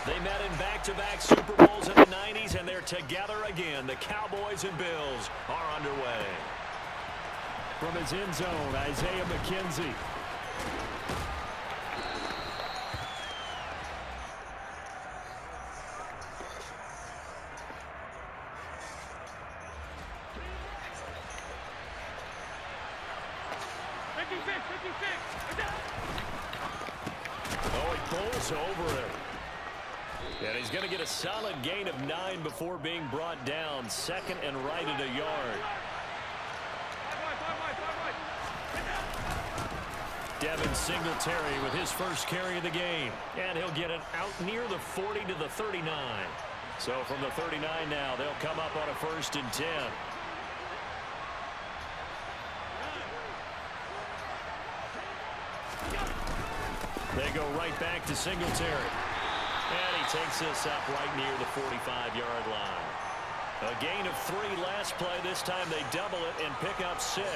They met in back-to-back Super Bowls in the 90s, and they're together again. The Cowboys and Bills are underway. From his end zone, Isaiah McKenzie. Oh, he pulls over him. And he's going to get a solid gain of 9 before being brought down. Second and right at a yard. Devin Singletary with his first carry of the game. And he'll get it out near the 40 to the 39. So from the 39 now, they'll come up on a 1st and 10. They go right back to Singletary. And he takes this up right near the 45-yard line. A gain of 3 last play. This time they double it and pick up 6.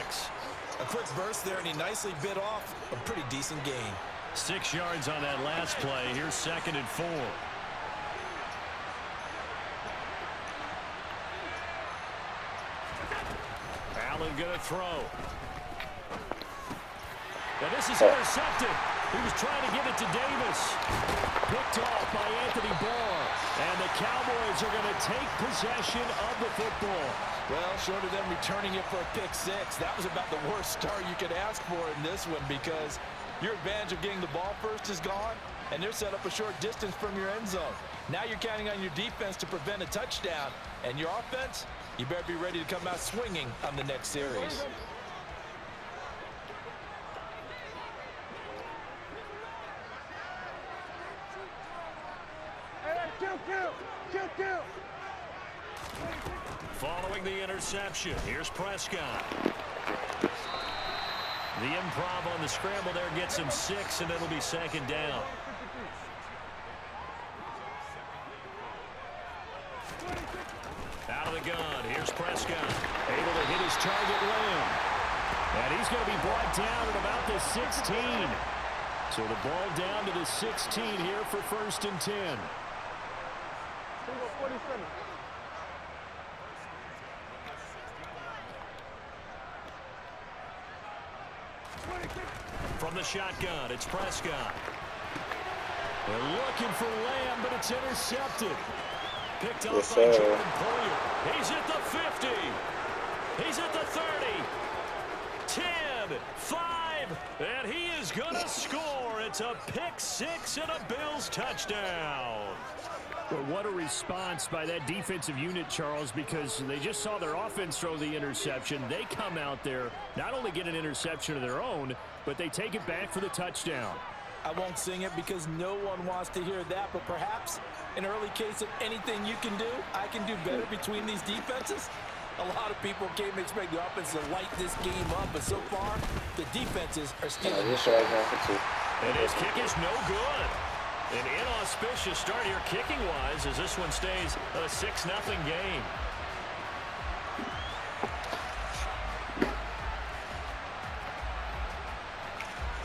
A quick burst there, and he nicely bit off a pretty decent gain. 6 yards on that last play. Here's 2nd and 4. Allen going to throw. And this is intercepted. He was trying to give it to Davis. Picked off by Anthony Barr. And the Cowboys are going to take possession of the football. Well, short of them returning it for a pick 6, that was about the worst start you could ask for in this one, because your advantage of getting the ball first is gone, and they're set up a short distance from your end zone. Now you're counting on your defense to prevent a touchdown, and your offense, you better be ready to come out swinging on the next series. Following the interception, here's Prescott. The improv on the scramble there gets him 6, and it'll be 2nd down. Out of the gun, here's Prescott. Able to hit his target Lamb. And he's going to be brought down at about the 16. So the ball down to the 16 here for 1st and 10. From the shotgun, it's Prescott. They're looking for Lamb, but it's intercepted. Picked off by Jordan Poyer. He's at the 50. He's at the 30. 10, 5, and he is going to score. It's a pick 6 and a Bills touchdown. Well, what a response by that defensive unit, Charles, because they just saw their offense throw the interception. They come out there, not only get an interception of their own, but they take it back for the touchdown. I won't sing it because no one wants to hear that, but perhaps an early case of anything you can do, I can do better between these defenses. A lot of people came to expect the offense to light this game up, but so far, the defenses are stealing. And his kick is no good. An inauspicious start here kicking-wise as this one stays a 6-0 game.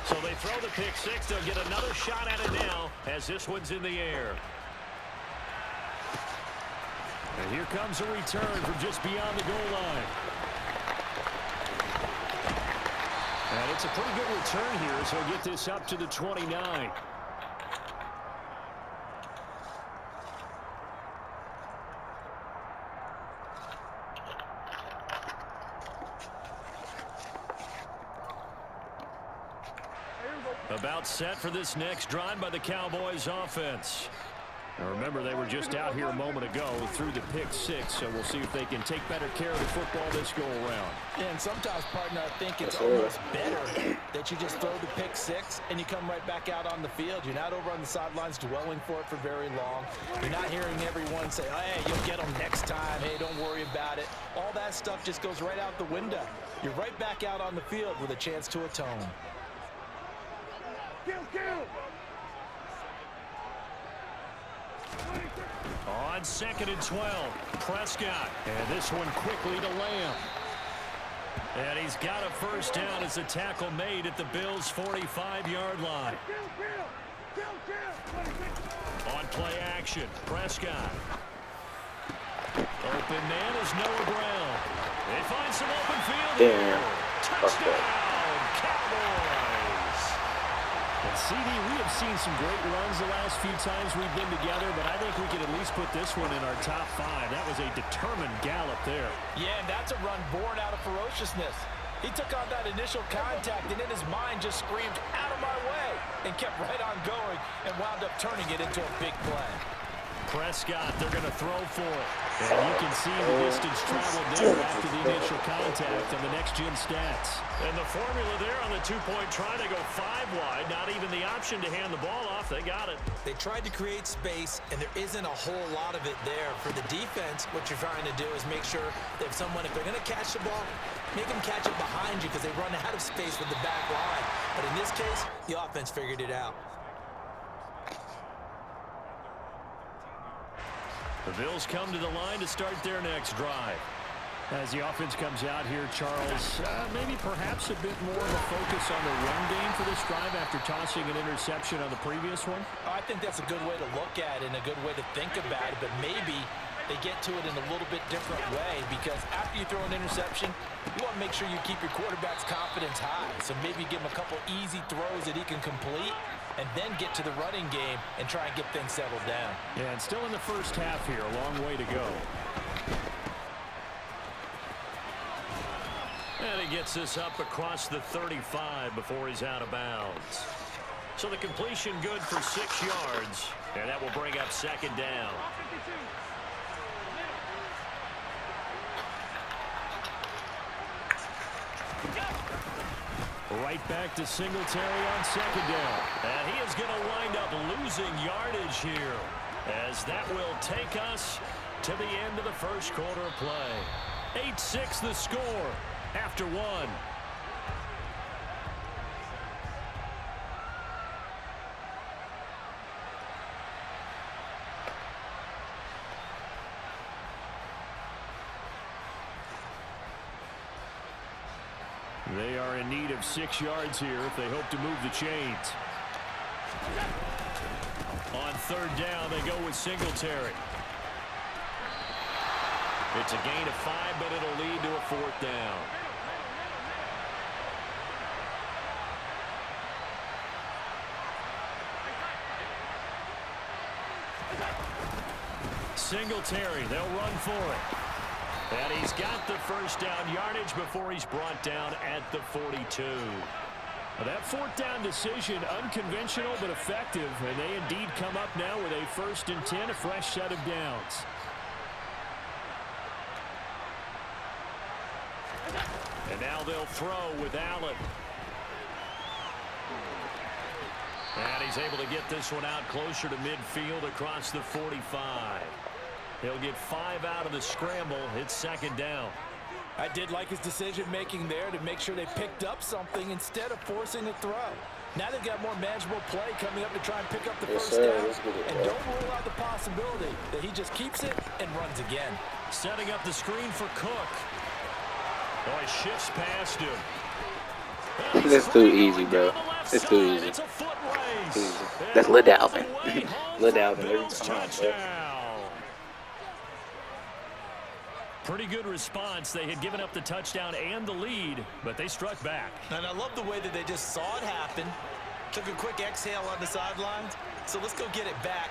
So they throw the pick 6. They'll get another shot at it now as this one's in the air. And here comes a return from just beyond the goal line. And it's a pretty good return here, so he'll get this up to the 29. About set for this next drive by the Cowboys offense. Now remember, they were just out here a moment ago through the pick 6, so we'll see if they can take better care of the football this go-around. Yeah, and sometimes, partner, I think it's almost better that you just throw the pick 6 and you come right back out on the field. You're not over on the sidelines dwelling for it for very long. You're not hearing everyone say, hey, you'll get them next time. Hey, don't worry about it. All that stuff just goes right out the window. You're right back out on the field with a chance to atone. On 2nd and 12, Prescott. And this one quickly to Lamb. And he's got a first down as the tackle made at the Bills' 45-yard line. On play action. Prescott. Open man is Noah Brown. They find some open field here. Touchdown, Cowboys. And CD, we have seen some great runs the last few times we've been together, but I think we could at least put this one in our top 5. That was a determined gallop there. Yeah, and that's a run born out of ferociousness. He took on that initial contact and in his mind just screamed, "Out of my way," and kept right on going and wound up turning it into a big play. Prescott, they're going to throw for it. And you can see the distance traveled there after the initial contact on the next-gen stats. And the formula there on the two-point try to go 5 wide. Not even the option to hand the ball off. They got it. They tried to create space, and there isn't a whole lot of it there. For the defense, what you're trying to do is make sure that if they're going to catch the ball, make them catch it behind you because they run out of space with the back line. But in this case, the offense figured it out. The Bills come to the line to start their next drive. As the offense comes out here, Charles, maybe perhaps a bit more of a focus on the run game for this drive after tossing an interception on the previous one? I think that's a good way to look at it and a good way to think about it, but maybe they get to it in a little bit different way because after you throw an interception, you want to make sure you keep your quarterback's confidence high. So maybe give him a couple easy throws that he can complete and then get to the running game and try and get things settled down. Yeah, and still in the first half here, a long way to go. And he gets this up across the 35 before he's out of bounds. So the completion good for 6 yards, and that will bring up second down. Right back to Singletary on second down. And he is going to wind up losing yardage here, as that will take us to the end of the first quarter of play. 8-6 the score after 1. They are in need of 6 yards here if they hope to move the chains. On third down, they go with Singletary. It's a gain of 5, but it'll lead to a 4th down. Singletary, they'll run for it. And he's got the first down yardage before he's brought down at the 42. Well, that 4th down decision, unconventional but effective, and they indeed come up now with a 1st and 10, a fresh set of downs. And now they'll throw with Allen. And he's able to get this one out closer to midfield across the 45. He'll get 5 out of the scramble. It's second down. I did like his decision-making there to make sure they picked up something instead of forcing a throw. Now they've got more manageable play coming up to try and pick up the first down. And don't rule out the possibility that he just keeps it and runs again. Setting up the screen for Cook. Oh, he shifts past him. That's too easy, bro. It's too easy. It's a foot race. Easy. That's Lil Dalvin. Lil Dalvin every time, bro. Pretty good response. They had given up the touchdown and the lead, but they struck back. And I love the way that they just saw it happen, took a quick exhale on the sidelines. So let's go get it back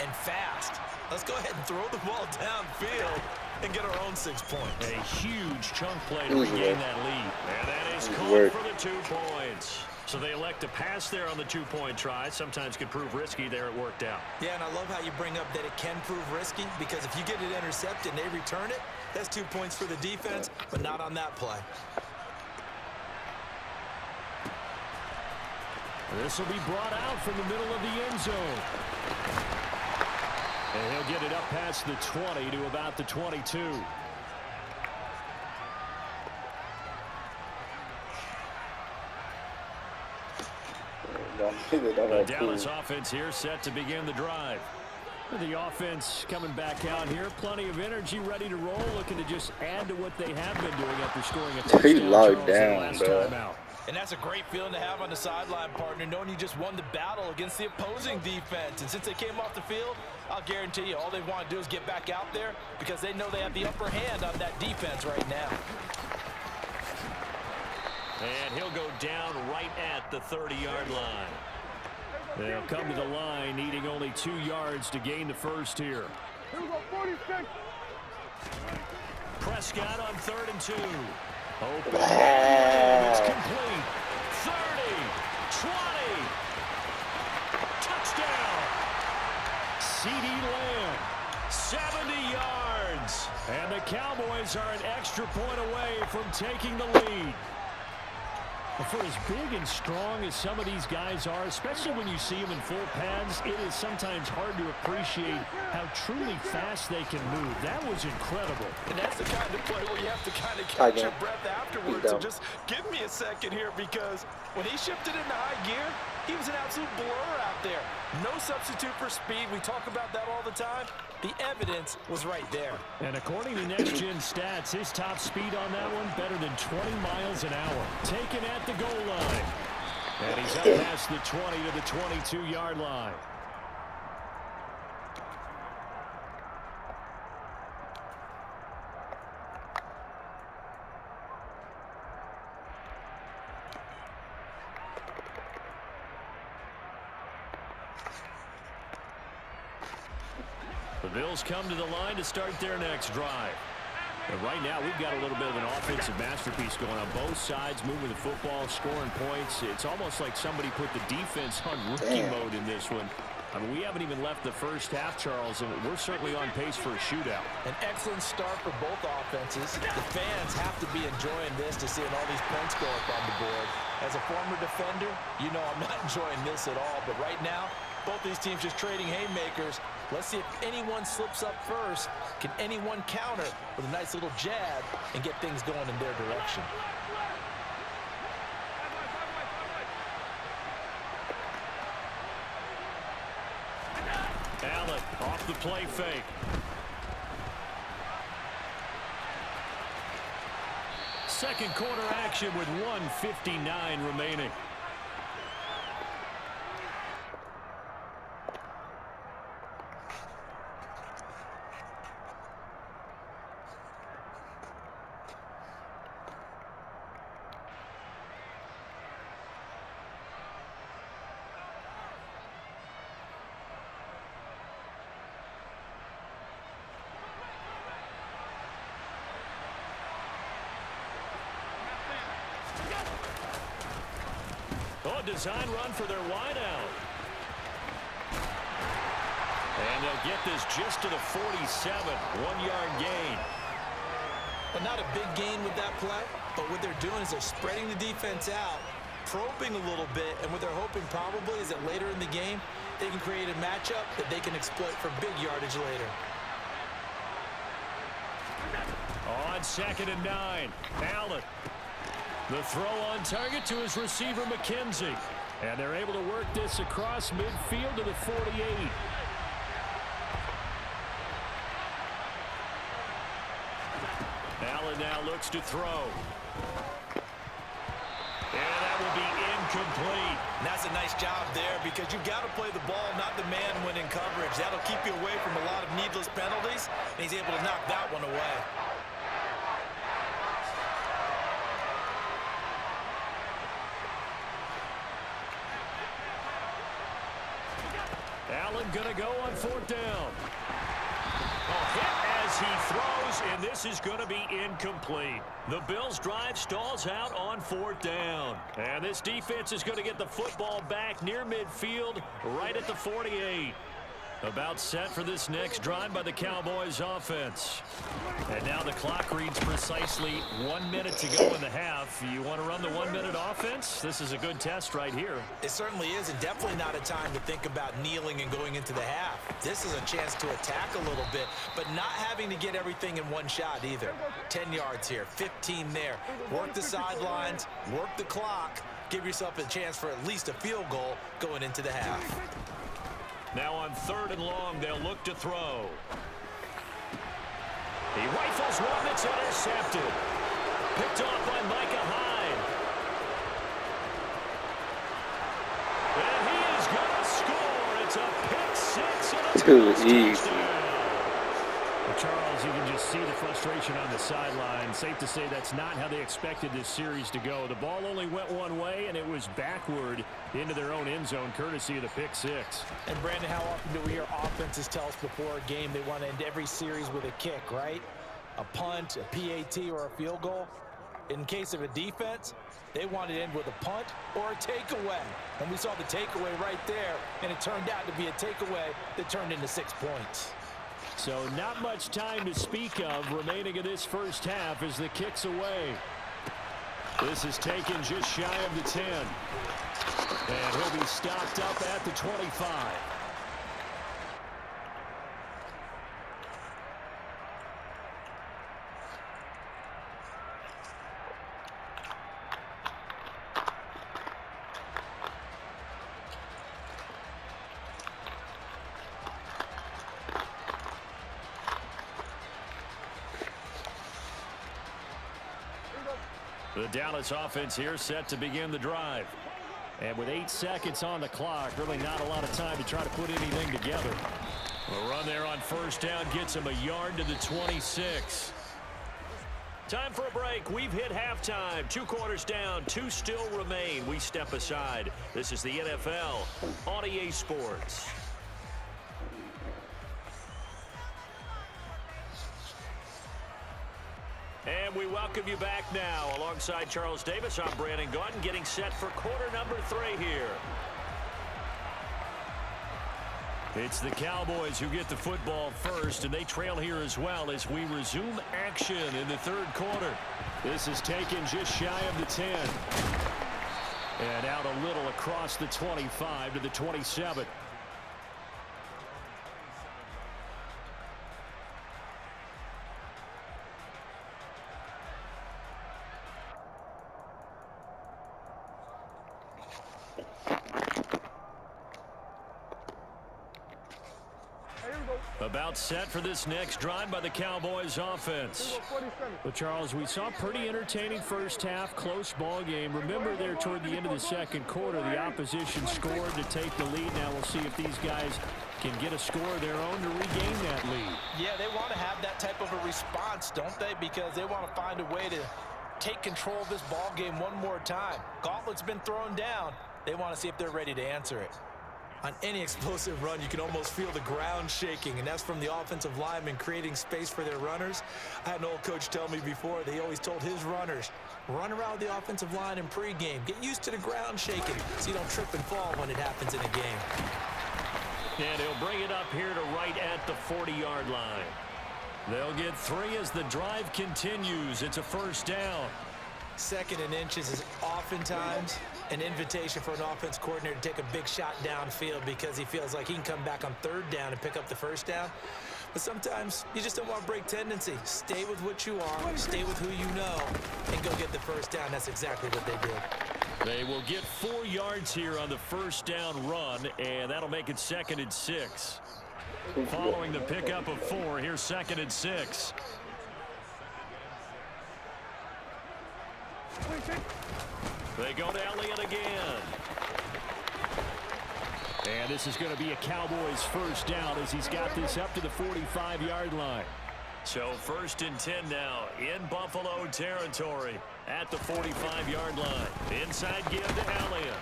and fast. Let's go ahead and throw the ball downfield and get our own 6 points. A huge chunk play to regain that lead. And that is called for the 2 points. So they elect to pass there on the 2-point try. Sometimes could prove risky. There it worked out. Yeah, and I love how you bring up that it can prove risky, because if you get it intercepted and they return it, that's 2 points for the defense, but not on that play. This will be brought out from the middle of the end zone. And he'll get it up past the 20 to about the 22. The Dallas offense here set to begin the drive. The offense coming back out here. Plenty of energy, ready to roll, looking to just add to what they have been doing after scoring a touchdown. He locked down, bro. And that's a great feeling to have on the sideline, partner, knowing you just won the battle against the opposing defense. And since they came off the field, I'll guarantee you all they want to do is get back out there because they know they have the upper hand on that defense right now. And he'll go down right at the 30-yard line. They'll come to the line, needing only 2 yards to gain the first here. Prescott on 3rd and 2. Open. It's complete. 30, 20. Touchdown. CeeDee Lamb. 70 yards. And the Cowboys are an extra point away from taking the lead. For as big and strong as some of these guys are, especially when you see them in full pads, it is sometimes hard to appreciate how truly fast they can move. That was incredible. And that's the kind of play where you have to kind of catch your breath afterwards. So just give me a second here, because when he shifted into high gear, he was an absolute blur out there. No substitute for speed. We talk about that all the time. The evidence was right there. And according to Next Gen Stats, his top speed on that one better than 20 miles an hour. Taken at the goal line. And he's up past the 20 to the 22-yard line. The Bills come to the line to start their next drive. And right now, we've got a little bit of an offensive masterpiece going on both sides, moving the football, scoring points. It's almost like somebody put the defense on rookie mode in this one. I mean, we haven't even left the first half, Charles, and we're certainly on pace for a shootout. An excellent start for both offenses. The fans have to be enjoying this to seeing all these points go up on the board. As a former defender, you know I'm not enjoying this at all. But right now, both these teams just trading haymakers. Let's see if anyone slips up first. Can anyone counter with a nice little jab and get things going in their direction? Allen off the play fake. Second quarter action with 1:59 remaining. Design run for their wideout. And they'll get this just to the 47. 1-yard gain. But not a big gain with that play. But what they're doing is they're spreading the defense out, probing a little bit, and what they're hoping probably is that later in the game, they can create a matchup that they can exploit for big yardage later. On 2nd and 9, Allen. The throw on target to his receiver, McKenzie. And they're able to work this across midfield to the 48. Allen now looks to throw. And that will be incomplete. And that's a nice job there, because you've got to play the ball, not the man when in coverage. That'll keep you away from a lot of needless penalties, and he's able to knock that one away. Allen gonna go on 4th down. A hit as he throws, and this is gonna be incomplete. The Bills' drive stalls out on 4th down. And this defense is gonna get the football back near midfield, right at the 48. About set for this next drive by the Cowboys offense. And now the clock reads precisely 1 minute to go in the half. You want to run the 1-minute offense? This is a good test right here. It certainly is, and definitely not a time to think about kneeling and going into the half. This is a chance to attack a little bit, but not having to get everything in one shot either. 10 yards here, 15 there. Work the sidelines, work the clock, give yourself a chance for at least a field goal going into the half. Now on 3rd and long, they'll look to throw. He rifles one that's intercepted. Picked off by Micah Hyde. too easy. Well, Charles, you can just see the frustration on the sideline. Safe to say that's not how they expected this series to go. The ball only went one way, and it was backward into their own end zone, courtesy of the pick six. And, Brandon, how often do we hear offenses tell us before a game they want to end every series with a kick, right? A punt, a PAT, or a field goal. In case of a defense, they wanted to end with a punt or a takeaway. And we saw the takeaway right there, and it turned out to be a takeaway that turned into 6 points. So not much time to speak of remaining in this first half as the kick's away. This is taken just shy of the 10. And he'll be stopped up at the 25. The Dallas offense here set to begin the drive. And with 8 seconds on the clock, really not a lot of time to try to put anything together. A run there on first down gets him a yard to the 26. Time for a break. We've hit halftime. 2 quarters down, 2 still remain. We step aside. This is the NFL on EA Sports. And we welcome you back now. Alongside Charles Davis, I'm Brandon Gaudin, getting set for quarter number 3 here. It's the Cowboys who get the football first, and they trail here as well as we resume action in the third quarter. This is taken just shy of the 10. And out a little across the 25 to the 27. About set for this next drive by the Cowboys offense. But Charles, we saw a pretty entertaining first half, close ball game. Remember there toward the end of the second quarter, the opposition scored to take the lead. Now we'll see if these guys can get a score of their own to regain that lead. Yeah, they want to have that type of a response, don't they? Because they want to find a way to take control of this ball game one more time. Gauntlet's been thrown down. They want to see if they're ready to answer it. On any explosive run, you can almost feel the ground shaking, and that's from the offensive linemen creating space for their runners. I had an old coach tell me before, he always told his runners, run around the offensive line in pregame. Get used to the ground shaking so you don't trip and fall when it happens in a game. And he'll bring it up here to right at the 40-yard line. They'll get 3 as the drive continues. It's a first down. 2nd and inches is oftentimes an invitation for an offense coordinator to take a big shot downfield because he feels like he can come back on 3rd down and pick up the first down. But sometimes you just don't want to break tendency. Stay with what you are, stay with who you know, and go get the first down. That's exactly what they did. They will get 4 yards here on the first down run, and that'll make it 2nd and 6. Following the pickup of 4, here's 2nd and 6. They go to Elliott again. And this is going to be a Cowboys first down as he's got this up to the 45-yard line. So 1st and 10 now in Buffalo territory at the 45-yard line. Inside give to Elliott.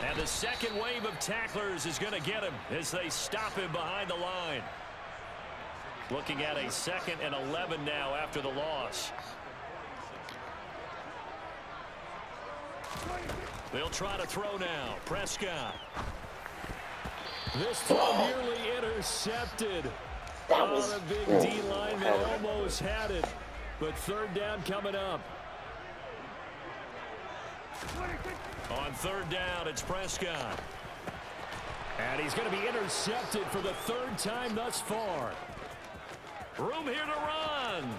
And the second wave of tacklers is going to get him as they stop him behind the line. Looking at a 2nd and 11 now after the loss. They'll try to throw now. Prescott. This throw nearly intercepted. The big D lineman almost had it. But 3rd down coming up. On 3rd down, it's Prescott. And he's going to be intercepted for the 3rd time thus far. Room here to run.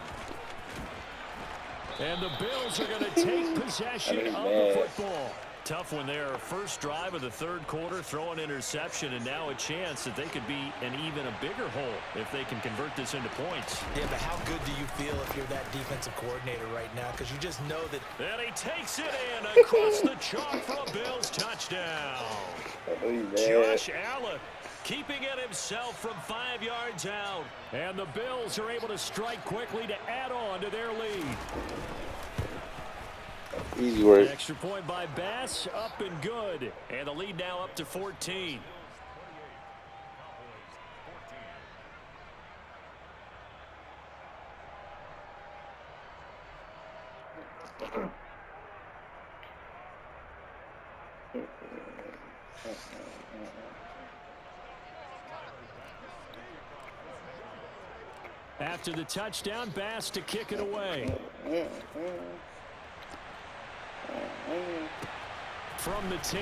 And the Bills are going to take possession of the football. tough one there. First drive of the third quarter, throw an interception, and now a chance that they could be in even a bigger hole if they can convert this into points. Yeah, but how good do you feel if you're that defensive coordinator right now? Because you just know that. And he takes it in across the chalk for a Bills touchdown. Josh Allen keeping it himself from 5 yards out. And the Bills are able to strike quickly to add on to their lead. Easy work. Extra point by Bass, up and good. And the lead now up to 14. After the touchdown, Bass to kick it away. From the 10.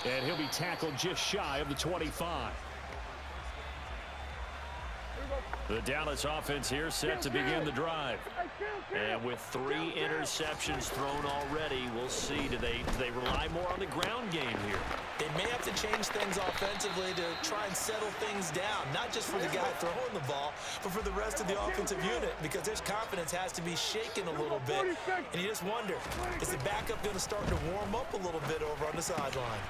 And he'll be tackled just shy of the 25. The Dallas offense here set to begin the drive. And with 3 interceptions thrown already, we'll see. Do they rely more on the ground game here? They may have to change things offensively to try and settle things down, not just for the guy throwing the ball, but for the rest of the offensive unit, because their confidence has to be shaken a little bit. And you just wonder, is the backup going to start to warm up a little bit over on the sideline?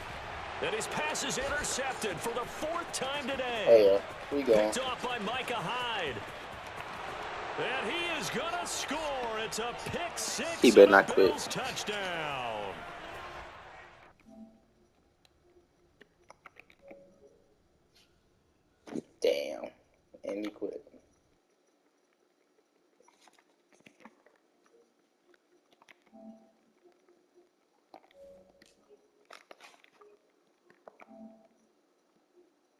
And his pass is intercepted for the 4th time today. Oh, yeah. We go. Picked off by Micah Hyde. And he is going to score. It's a pick 6. He better not quit. Bills touchdown. Damn. And he quit.